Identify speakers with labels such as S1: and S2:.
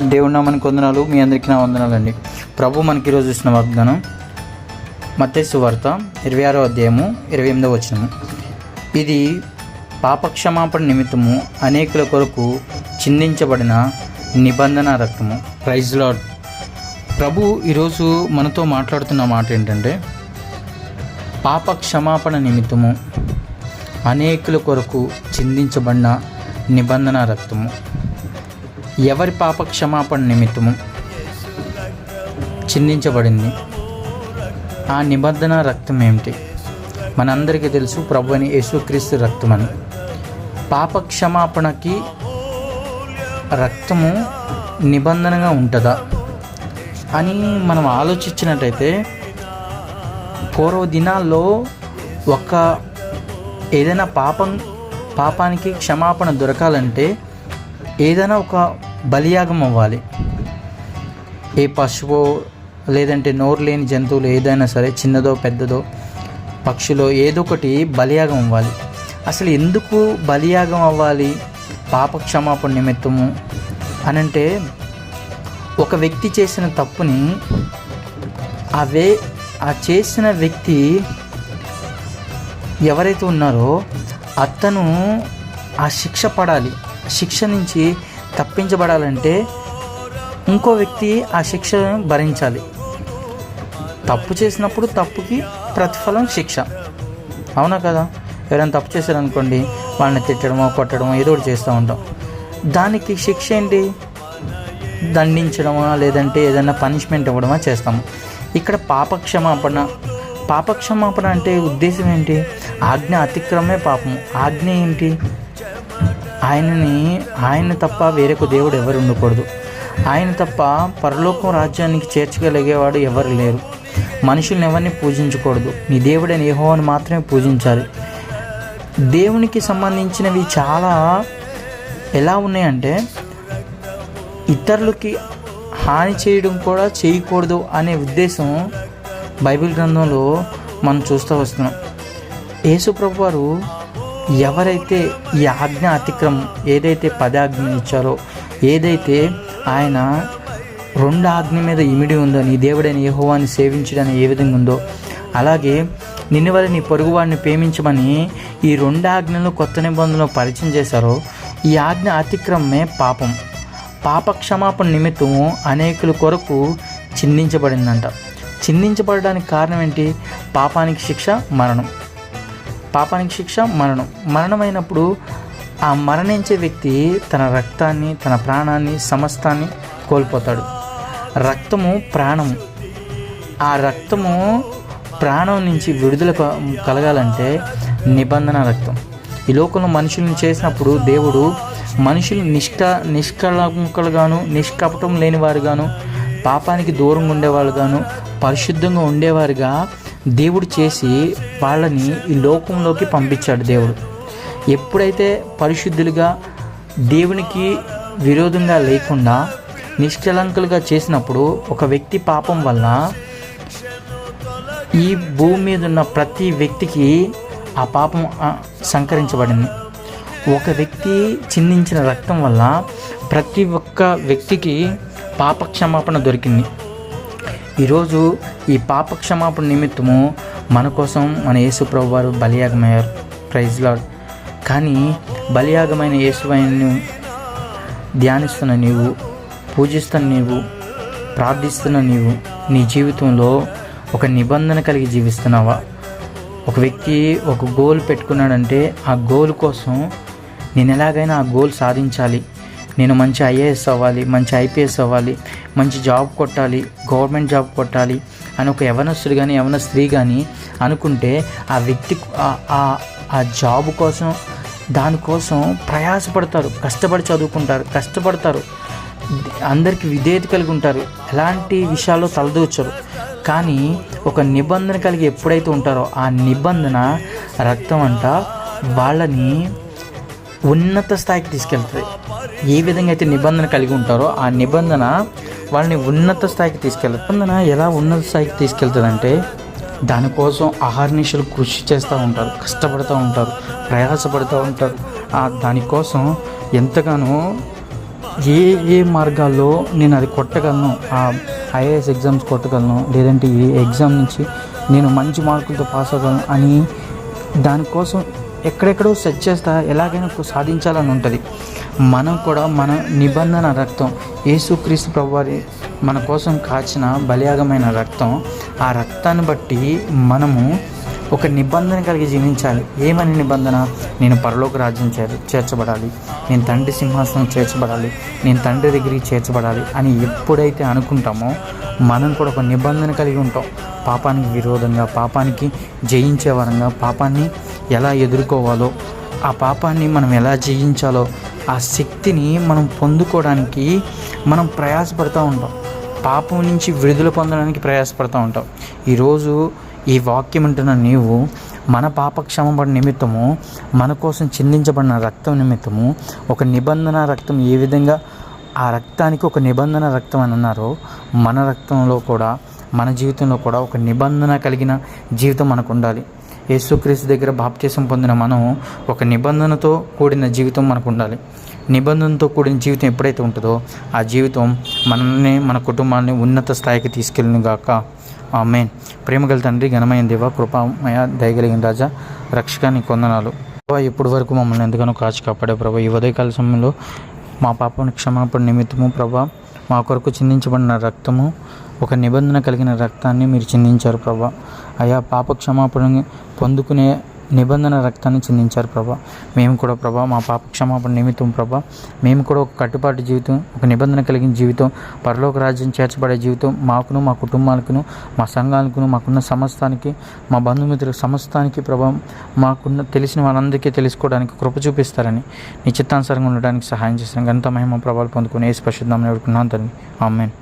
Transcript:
S1: దేవుడి నామానికి వందనాలు. మీ అందరికీ నా వందనాలండి. ప్రభు మనకి ఈరోజు ఇచ్చిన వాగ్దానం మత్తయి సువార్త 26వ అధ్యాయము 28వ వచనము. ఇది పాపక్షమాపణ నిమిత్తము అనేకుల కొరకు చిందించబడిన నిబంధన రక్తము. Praise lord. ప్రభు ఈరోజు మనతో మాట్లాడుతున్న మాట ఏంటంటే, పాపక్షమాపణ నిమిత్తము అనేకుల కొరకు చిందించబడిన నిబంధన రక్తము. ఎవరి పాప క్షమాపణ నిమిత్తము చిందించబడింది? ఆ నిబంధన రక్తం ఏమిటి? మనందరికీ తెలుసు, ప్రభు అని యేసుక్రీస్తు రక్తం అని. పాప క్షమాపణకి రక్తము నిబంధనగా ఉంటుందా అని మనం ఆలోచించినట్టయితే, పూర్వ దినాల్లో ఏదైనా పాపానికి క్షమాపణ దొరకాలంటే ఏదైనా ఒక బలియాగం అవ్వాలి. ఏ పశువో లేదంటే నోరు లేని జంతువులు ఏదైనా సరే, చిన్నదో పెద్దదో పక్షులో ఏదో ఒకటి బలియాగం అవ్వాలి. అసలు ఎందుకు బలియాగం అవ్వాలి పాప క్షమాపణ నిమిత్తము అనంటే, ఒక వ్యక్తి చేసిన తప్పుని ఆ చేసిన వ్యక్తి ఎవరైతే ఉన్నారో అతను ఆ శిక్ష పడాలి. శిక్ష నుంచి తప్పించబడాలంటే ఇంకో వ్యక్తి ఆ శిక్షను భరించాలి. తప్పు చేసినప్పుడు తప్పుకి ప్రతిఫలం శిక్ష, అవునా కదా? ఎవరైనా తప్పు చేశారనుకోండి, వాళ్ళని తిట్టడమో కొట్టడమో ఏదో ఒకటి చేస్తూ ఉంటాం. దానికి శిక్ష ఏంటి? దండించడమా లేదంటే ఏదైనా పనిష్మెంట్ ఇవ్వడమా చేస్తాము. ఇక్కడ పాపక్షమాపణ అంటే ఉద్దేశం ఏంటి? ఆజ్ఞ అతిక్రమే పాపము. ఆజ్ఞ ఏంటి? ఆయన తప్ప వేరొక దేవుడు ఎవరు ఉండకూడదు. ఆయన తప్ప పరలోకం రాజ్యానికి చేర్చగలిగేవాడు ఎవరు లేరు. మనుషుల్ని ఎవరిని పూజించకూడదు. నీ దేవుడైన యెహోవాను మాత్రమే పూజించాలి. దేవునికి సంబంధించినవి చాలా ఎలా ఉన్నాయంటే, ఇతరులకి హాని చేయడం కూడా చేయకూడదు అనే ఉద్దేశం బైబిల్ గ్రంథంలో మనం చూస్తూ వస్తున్నాం. యేసు ప్రభు వారు ఎవరైతే ఈ ఆజ్ఞ అతిక్రమం ఏదైతే 10 ఆజ్ఞలు ఇచ్చారో, ఏదైతే ఆయన 2 ఆజ్ఞ మీద ఇమిడి ఉందో, నీ దేవుడైన యెహోవాని సేవించడానికి ఏ విధంగా ఉందో, అలాగే నిన్ను వల్ల నీ పొరుగువాడిని ప్రేమించమని ఈ 2 ఆజ్ఞలను కొత్త నిబంధనలో పరిచయం చేశారో, ఈ ఆజ్ఞ అతిక్రమమే పాపం. పాప క్షమాపణ నిమిత్తము అనేకుల కొరకు చిందించబడిందంట. చిందించబడడానికి కారణం ఏంటి? పాపానికి శిక్ష మరణం. పాపానికి శిక్ష మరణం. మరణమైనప్పుడు ఆ మరణించే వ్యక్తి తన రక్తాన్ని, తన ప్రాణాన్ని, సమస్తాన్ని కోల్పోతాడు. రక్తము ప్రాణము. ఆ రక్తము ప్రాణం నుంచి విడుదల కలగాలంటే నిబంధన రక్తం. ఈ లోకంలో మనుషులను చేసినప్పుడు దేవుడు మనుషులు నిష్కళంకులుగాను, నిష్కపటం లేనివారుగాను, పాపానికి దూరంగా ఉండేవాళ్ళుగాను, పరిశుద్ధంగా ఉండేవారుగా దేవుడు చేసి వాళ్ళని ఈ లోకంలోకి పంపించాడు. దేవుడు ఎప్పుడైతే పరిశుద్ధులుగా, దేవునికి విరోధంగా లేకుండా నిష్కలంకులుగా చేసినప్పుడు, ఒక వ్యక్తి పాపం వల్ల ఈ భూమి మీద ఉన్న ప్రతి వ్యక్తికి ఆ పాపం సంకరించబడింది. ఒక వ్యక్తి చిందించిన రక్తం వల్ల ప్రతి ఒక్క వ్యక్తికి పాప క్షమాపణ దొరికింది. ఈరోజు ఈ పాప క్షమాపణ నిమిత్తము మన కోసం మన యేసు ప్రభు వారు బలియాగమయ్యారు. Praise lord. కానీ బలియాగమైన యేసువైను ధ్యానిస్తున్న నీవు, పూజిస్తున్న నీవు, ప్రార్థిస్తున్న నీవు, నీ జీవితంలో ఒక నిబంధన కలిగి జీవిస్తున్నావా? ఒక వ్యక్తి ఒక గోల్ పెట్టుకున్నాడంటే, ఆ గోల్ కోసం నేను ఎలాగైనా ఆ గోల్ సాధించాలి, నేను మంచి ఐఏఎస్ అవ్వాలి, మంచి ఐపీఎస్ అవ్వాలి, మంచి జాబ్ కొట్టాలి, గవర్నమెంట్ జాబ్ కొట్టాలి అని ఒక యవనస్తుడు కానీ యవన స్త్రీ కానీ అనుకుంటే, ఆ వ్యక్తి ఆ జాబ్ కోసం, దానికోసం ప్రయాసపడతారు, కష్టపడి చదువుకుంటారు, కష్టపడతారు, అందరికీ విధేయత కలిగి ఉంటారు, ఎలాంటి విషయాల్లో తలదూర్చరు. కానీ ఒక నిబంధన కలిగి ఎప్పుడైతే ఉంటారో, ఆ నిబంధన రక్తం అంట వాళ్ళని ఉన్నత స్థాయికి తీసుకెళ్తుంది. ఏ విధంగా అయితే నిబంధన కలిగి ఉంటారో ఆ నిబంధన వాళ్ళని ఉన్నత స్థాయికి తీసుకెళ్తుంది. నిబంధన ఎలా ఉన్నత స్థాయికి తీసుకెళ్తుందంటే, దానికోసం అహర్నిశలు కృషి చేస్తూ ఉంటారు, కష్టపడుతూ ఉంటారు, ప్రయాసపడుతూ ఉంటారు. దానికోసం ఎంతగానో ఏ ఏ మార్గాల్లో నేను అది కొట్టగలను, ఆ ఐఏఎస్ ఎగ్జామ్స్ కొట్టగలను, లేదంటే ఈ ఎగ్జామ్ నుంచి నేను మంచి మార్కులతో పాస్ అవ్వగలను అని దానికోసం ఎక్కడెక్కడో సెర్చ్ చేస్తా ఎలాగైనా సాధించాలని ఉంటుంది. మనం కూడా మన నిబంధన రక్తం, యేసుక్రీస్తు ప్రభువారి మన కోసం కాచిన బలియాగమైన రక్తం, ఆ రక్తాన్ని బట్టి మనము ఒక నిబంధన కలిగి జీవించాలి. ఏమని నిబంధన? నేను పరలోక రాజ్యం చేర్చబడాలి, నేను తండ్రి సింహాసనం చేర్చబడాలి, నేను తండ్రి దగ్గరికి చేర్చబడాలి అని ఎప్పుడైతే అనుకుంటామో మనం కూడా ఒక నిబంధన కలిగి ఉంటాం. పాపానికి విరోధంగా, పాపానికి జయించే వరంగా, పాపాన్ని ఎలా ఎదుర్కోవాలో, ఆ పాపాన్ని మనం ఎలా జయించాలో, ఆ శక్తిని మనం పొందుకోవడానికి మనం ప్రయాసపడుతూ ఉంటాం. పాపం నుంచి విడుదల పొందడానికి ప్రయాసపడుతూ ఉంటాం. ఈరోజు ఈ వాక్యం ఉంటున్న నీవు మన పాప క్షమాపణ నిమిత్తము, మన కోసం చిందించబడిన రక్తం నిమిత్తము ఒక నిబంధన రక్తం, ఏ విధంగా ఆ రక్తానికి ఒక నిబంధన రక్తం అని అన్నారో, మన రక్తంలో కూడా, మన జీవితంలో కూడా ఒక నిబంధన కలిగిన జీవితం మనకు ఉండాలి. యేసుక్రీస్తు దగ్గర బాప్తిసం పొందిన మనం ఒక నిబంధనతో కూడిన జీవితం మనకు ఉండాలి. నిబంధనతో కూడిన జీవితం ఎప్పుడైతే ఉంటుందో ఆ జీవితం మనల్ని, మన కుటుంబాన్ని ఉన్నత స్థాయికి తీసుకెళ్ళను గాక. ఆమేన్. ప్రేమగల తండ్రి, ఘనమైన దేవ, కృపామయ, దయగలిగిన రాజా, రక్షకానికి వందనాలు. ప్రభా, ఇప్పటి వరకు మమ్మల్ని ఎంతగానో కాచి కాపాడే ప్రభా, ఈ ఉదయకాల సమయంలో మా పాపని క్షమాపణ నిమిత్తము ప్రభా, మా కొరకు చిందించబడిన రక్తము, ఒక నిబంధన కలిగిన రక్తాన్ని మీరు చిందించారు ప్రభా. అయా, పాప క్షమాపణ పొందుకునే నిబంధన రక్తాన్ని చిందించారు ప్రభా. మేము కూడా ప్రభా, మా పాప క్షమాపణ నిమిత్తం ప్రభా, మేము కూడా ఒక కట్టుబాటు జీవితం, ఒక నిబంధన కలిగిన జీవితం, పరలోక రాజ్యం చేర్చబడే జీవితం మాకును, మా కుటుంబాలకును, మా సంఘాలకును, మాకున్న సమస్తానికి, మా బంధుమిత్రుల సమస్తానికి ప్రభా, మాకున్న తెలిసిన వాళ్ళందరికీ తెలుసుకోవడానికి కృప చూపిస్తారని, నీ చిత్తానుసారంగా ఉండడానికి సహాయం చేస్తాను. గంత మహిమ ప్రభావాలు పొందుకుని యేసు పరిశుద్ధ నామమున వేడుకుంటున్నాను తండ్రి. ఆమేన్.